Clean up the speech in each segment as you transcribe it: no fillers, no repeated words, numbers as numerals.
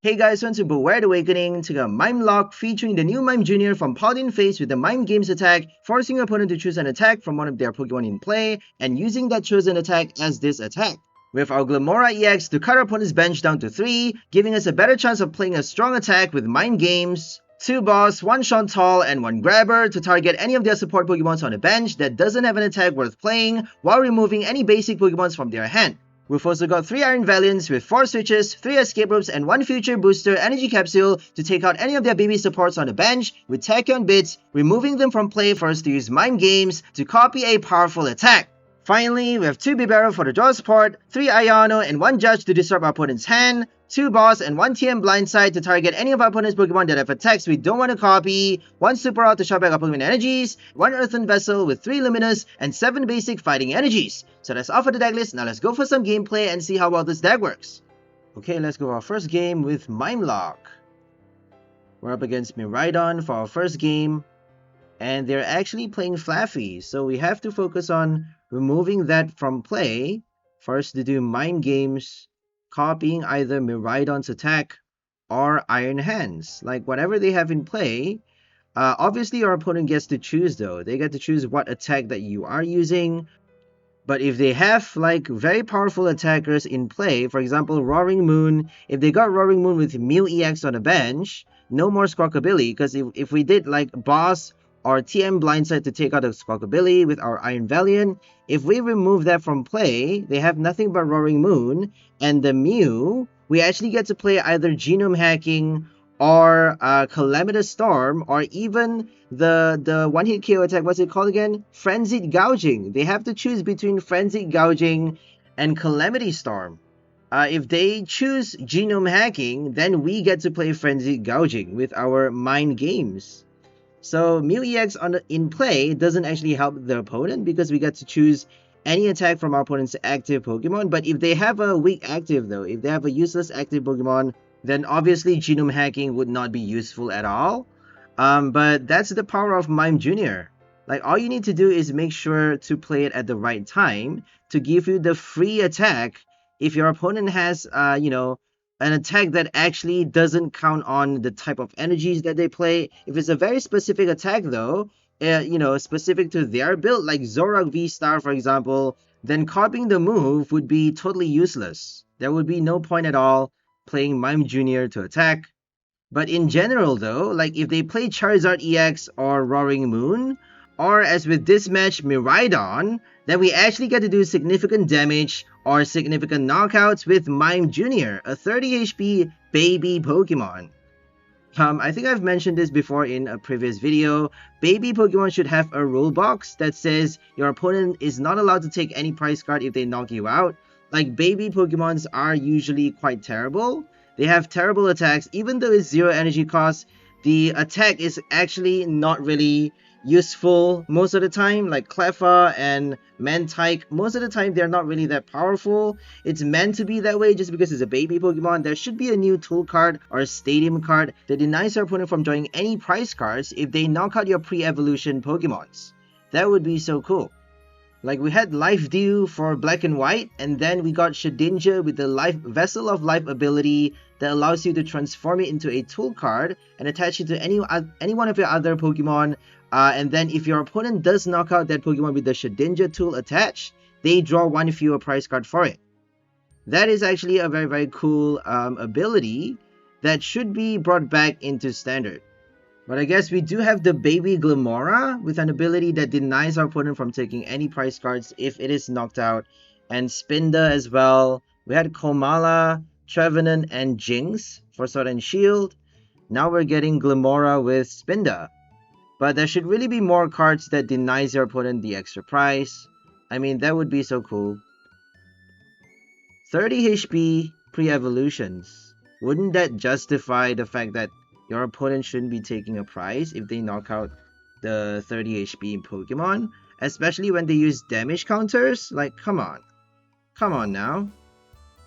Hey guys, welcome to Beware the Awakening. Take a Mime Lock featuring the new Mime Jr from Paldean face with the Mime Games attack, forcing your opponent to choose an attack from one of their Pokemon in play, and using that chosen attack as this attack. With our Glimmora EX to cut our opponent's bench down to 3, giving us a better chance of playing a strong attack with Mime Games. 2 Boss, 1 Shauntal, and 1 Grabber to target any of their support Pokemons on the bench that doesn't have an attack worth playing, while removing any basic Pokemons from their hand. We've also got 3 Iron Valiants with 4 switches, 3 Escape Ropes, and 1 Future Booster Energy Capsule to take out any of their baby supports on the bench with Tachyon Bits, removing them from play for us to use Mime Games to copy a powerful attack. Finally, we have 2 Bibarel for the draw support, 3 Iono and 1 Judge to disrupt our opponent's hand, 2 Boss and 1 TM Blindside to target any of our opponent's Pokemon that have attacks we don't want to copy, 1 Super Out to shut back our Pokemon energies, 1 Earthen Vessel with 3 Luminous, and 7 basic fighting energies. So that's all for the deck list. Now let's go for some gameplay and see how well this deck works. Okay, let's go our first game with Mime Lock. We're up against Miraidon for our first game, and they're actually playing Flaffy, so we have to focus on removing that from play for us to do Mime Games, copying either Miraidon's attack or Iron Hands. Like whatever they have in play, obviously your opponent gets to choose though. They get to choose what attack that you are using. But if they have like very powerful attackers in play, for example Roaring Moon, if they got Roaring Moon with Mew EX on the bench, no more 𝑭𝒂𝒂𝒏, because if we did like Boss or TM Blindside to take out the 𝑭𝒂𝒂𝒏 with our Iron Valiant, if we remove that from play, they have nothing but Roaring Moon, and the Mew, we actually get to play either Genome Hacking or Calamitous Storm, or even the one-hit KO attack, what's it called again? Frenzied Gouging. They have to choose between Frenzied Gouging and Calamity Storm. If they choose Genome Hacking, then we get to play Frenzied Gouging with our Mime Games. So Mew EX in play doesn't actually help the opponent because we get to choose any attack from our opponent's active Pokemon. But if they have a weak active though, if they have a useless active Pokemon, then obviously Genome Hacking would not be useful at all. But that's the power of Mime Jr. Like all you need to do is make sure to play it at the right time to give you the free attack if your opponent has, an attack that actually doesn't count on the type of energies that they play. If it's a very specific attack though, specific to their build, like Zoroark V-Star for example, then copying the move would be totally useless. There would be no point at all playing Mime Jr to attack. But in general though, like if they play Charizard EX or Roaring Moon, or as with this match Miraidon, then we actually get to do significant damage or significant knockouts with Mime Jr, a 30 HP baby Pokemon. I think I've mentioned this before in a previous video. Baby Pokemon should have a rule box that says your opponent is not allowed to take any prize card if they knock you out. Like baby Pokemons are usually quite terrible. They have terrible attacks. Even though it's 0 energy cost, the attack is actually not really useful most of the time. Like Cleffa and Mantike, most of the time they're not really that powerful. It's meant to be that way just because it's a baby Pokemon. There should be a new tool card or a stadium card that denies your opponent from drawing any prize cards if they knock out your pre-evolution Pokemons. That would be so cool. Like we had Life Dew for Black and White, and then we got Shedinja with the Vessel of Life ability that allows you to transform it into a tool card and attach it to any one of your other Pokemon. And then if your opponent does knock out that Pokemon with the Shedinja tool attached, they draw 1 fewer prize card for it. That is actually a very, very cool ability that should be brought back into Standard. But I guess we do have the baby Glimmora with an ability that denies our opponent from taking any prize cards if it is knocked out. And Spinda as well. We had Komala, Trevenant, and Jinx for Sword and Shield. Now we're getting Glimmora with Spinda. But there should really be more cards that denies your opponent the extra prize. I mean, that would be so cool. 30 HP pre-evolutions. Wouldn't that justify the fact that your opponent shouldn't be taking a prize if they knock out the 30 HP Pokemon? Especially when they use damage counters? Like, come on. Come on now.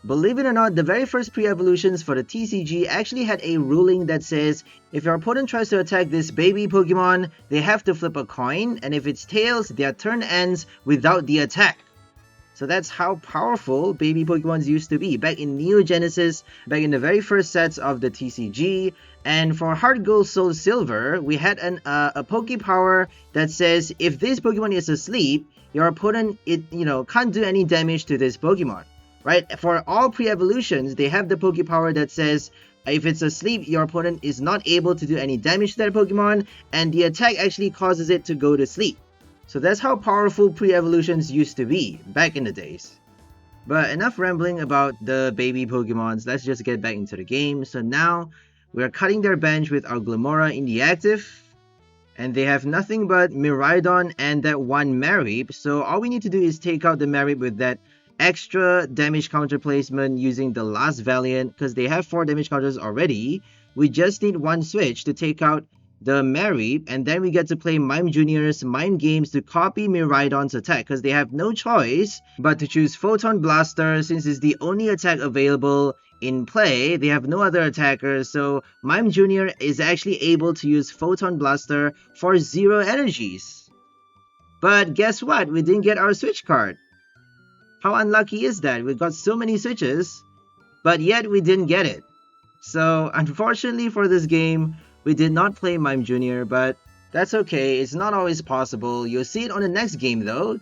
Believe it or not, the very first pre-evolutions for the TCG actually had a ruling that says if your opponent tries to attack this baby Pokemon, they have to flip a coin, and if it's tails, their turn ends without the attack. So that's how powerful baby Pokemons used to be back in Neo Genesis, back in the very first sets of the TCG. And for Heart Gold Soul Silver, we had a Poke Power that says if this Pokemon is asleep, your opponent can't do any damage to this Pokemon. Right? For all pre-evolutions, they have the Poke Power that says if it's asleep, your opponent is not able to do any damage to that Pokemon, and the attack actually causes it to go to sleep. So that's how powerful pre-evolutions used to be back in the days. But enough rambling about the baby Pokemons, let's just get back into the game. So now, we're cutting their bench with our Glimmora in the active. And they have nothing but Miraidon and that one Marip. So all we need to do is take out the Marip with that extra damage counter placement using the last Valiant. Because they have 4 damage counters already. We just need one switch to take out the Marip, and then we get to play Mime Jr.'s Mind Games to copy Miraidon's attack because they have no choice but to choose Photon Blaster since it's the only attack available in play. They have no other attackers, so Mime Jr. is actually able to use Photon Blaster for 0 energies. But guess what? We didn't get our Switch card. How unlucky is that? We got so many Switches, but yet we didn't get it. So unfortunately for this game, we did not play Mime Jr., but that's okay, it's not always possible. You'll see it on the next game though.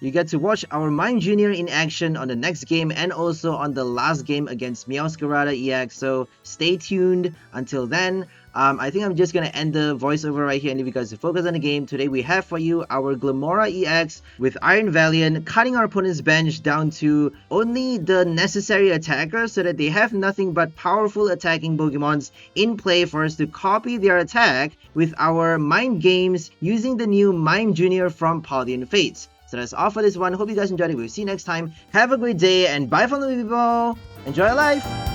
You get to watch our Mime Jr. in action on the next game and also on the last game against Meowscarada EX, so stay tuned. Until then, I think I'm just gonna end the voiceover right here and leave you guys to focus on the game. Today we have for you our Glimmora EX with Iron Valiant, cutting our opponent's bench down to only the necessary attackers so that they have nothing but powerful attacking Pokemons in play for us to copy their attack with our Mind Games using the new Mime Jr. from Paldean Fates. So that's all for this one. Hope you guys enjoyed it. We'll see you next time. Have a great day and bye from the people. Enjoy your life.